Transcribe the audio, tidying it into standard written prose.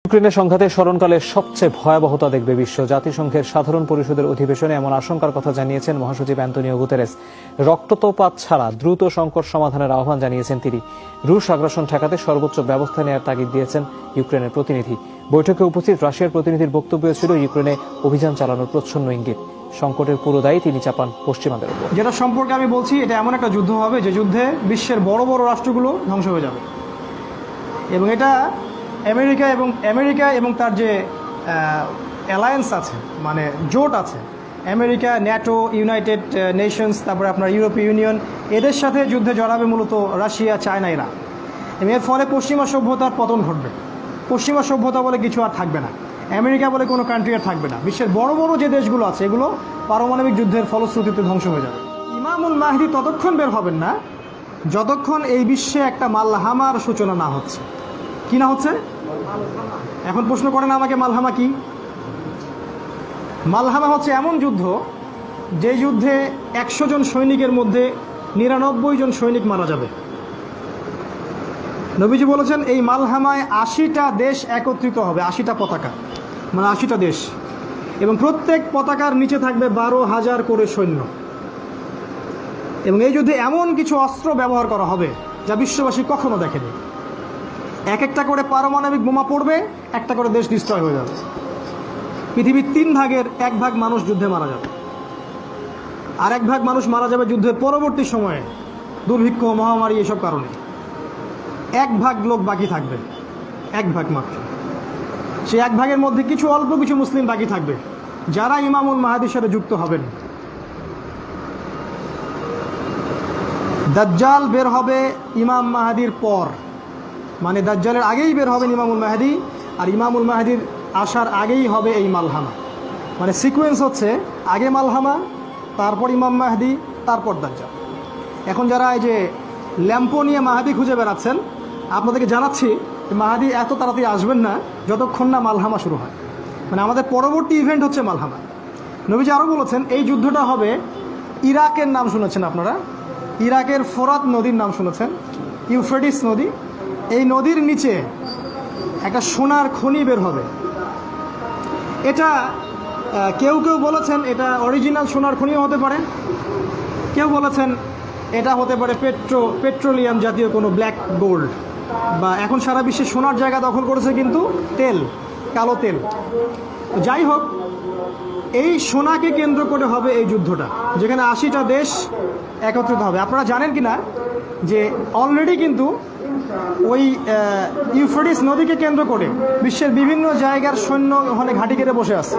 ইউক্রেনের সংঘাতে স্মরণকালে সবচেয়ে ভয়াবহতা দেখবে বিশ্ব। জাতিসংঘের সাধারণ পরিষদের অধিবেশনে এমন আশঙ্কার কথা জানিয়েছেন মহাসচিব অ্যান্তনিও গুতেরেস। রক্তপাত ছাড়া দ্রুত সংকট সমাধানের আহ্বান জানিয়েছেন তিনি। রুশ আগ্রাসন ঠেকাতে সর্বোচ্চ ব্যবস্থা নেওয়ার তাগিদ দিয়েছেন ইউক্রেনের প্রতিনিধি। বৈঠকে উপস্থিত রাশিয়ার প্রতিনিধির বক্তব্য ছিল ইউক্রেনে অভিযান চালানোর প্রচ্ছন্ন ইঙ্গিত। সংকটের পুরো দায়ী তিনি চাপান পশ্চিমাদের উপর। যেটা সম্পর্কে আমি বলছি, এটা এমন একটা যুদ্ধ হবে যে যুদ্ধে বিশ্বের বড় বড় রাষ্ট্রগুলো ধ্বংস হয়ে যাবে, এবং এটা আমেরিকা এবং তার যে অ্যালায়েন্স আছে, মানে জোট আছে, আমেরিকা, ন্যাটো, ইউনাইটেড নেশনস, তারপরে আপনার ইউরোপীয় ইউনিয়ন, এদের সাথে যুদ্ধে জড়াবে মূলত রাশিয়া, চায়না, ইরান। এবং এর ফলে পশ্চিমা সভ্যতার পতন ঘটবে। পশ্চিমা সভ্যতা বলে কিছু আর থাকবে না, আমেরিকা বলে কোনো কান্ট্রি আর থাকবে না। বিশ্বের বড় বড় যে দেশগুলো আছে এগুলো পারমাণবিক যুদ্ধের ফলশ্রুতিতে ধ্বংস হয়ে যাবে। ইমামুল মাহদি ততক্ষণ বের হবেন না যতক্ষণ এই বিশ্বে একটা মালহামার সূচনা না হচ্ছে। কি না হচ্ছে? এখন প্রশ্ন করেন আমাকে, মালহামা কি? মালহামা হচ্ছে এমন যুদ্ধ যে যুদ্ধে 100 জন সৈনিকের মধ্যে 99 জন সৈনিক মারা যাবে। নবীজি বলেছেন এই মালহামায় 80টা দেশ একত্রিত হবে, 80টা পতাকা, মানে 80টা দেশ, এবং প্রত্যেক পতাকার নিচে থাকবে 12,000 করে সৈন্য। এবং এই যুদ্ধে এমন কিছু অস্ত্র ব্যবহার করা হবে যা বিশ্ববাসী কখনো দেখেনি। এক একটা করে পারমাণবিক বোমা পড়বে, একটা করে দেশ ডিস্ট্রয় হয়ে যাবে। পৃথিবীর 3 ভাগের 1 ভাগ মানুষ যুদ্ধে মারা যাবে, আর 1 ভাগ মানুষ মারা যাবে যুদ্ধের পরবর্তী সময়ে দুর্ভিক্ষ, মহামারী, এসব কারণে। 1 ভাগ লোক বাকি থাকবে, 1 ভাগ মাত্র। সেই 1 ভাগের মধ্যে কিছু অল্প কিছু মুসলিম বাকি থাকবে, যারা ইমামুল মাহদির সাথে যুক্ত হবেন। দাজ্জাল বের হবে ইমাম মাহদির পর, মানে দাজ্জালের আগেই বের হবেন ইমামুল মাহদি, আর ইমামুল মাহদির আসার আগেই হবে এই মালহামা। মানে সিকোয়েন্স হচ্ছে আগে মালহামা, তারপর ইমাম মাহদি, তারপর দাজ্জাল। এখন যারা এই যে ল্যাম্পো নিয়ে মাহদি খুঁজে বেড়াচ্ছেন, আপনাদেরকে জানাচ্ছি মাহদি এত তাড়াতাড়ি আসবেন না যতক্ষণ না মালহামা শুরু হয়। মানে আমাদের পরবর্তী ইভেন্ট হচ্ছে মালহামা। নবীজি আরও বলেছেন এই যুদ্ধটা হবে, ইরাকের নাম শুনেছেন আপনারা, ইরাকের ফোরাত নদীর নাম শুনেছেন, ইউফ্রেটিস নদী। এই নদীর নিচে একটা সোনার খনি বের হবে। এটা কেউ বলেছেন এটা অরিজিনাল সোনার খনিও হতে পারে, কেউ বলেছেন এটা হতে পারে পেট্রোলিয়াম জাতীয় কোনো ব্ল্যাক গোল্ড, বা এখন সারা বিশ্বে সোনার জায়গা দখল করেছে কিন্তু তেল, কালো তেল। যাই হোক, এই সোনাকে কেন্দ্র করে হবে এই যুদ্ধটা, যেখানে 80টা দেশ একত্রিত হবে। আপনারা জানেন কি না যে অলরেডি কিন্তু ওই ইউফ্রেটিস নদীকে কেন্দ্র করে বিশ্বের বিভিন্ন জায়গার সৈন্য ওখানে ঘাঁটি কেটে বসে আছে।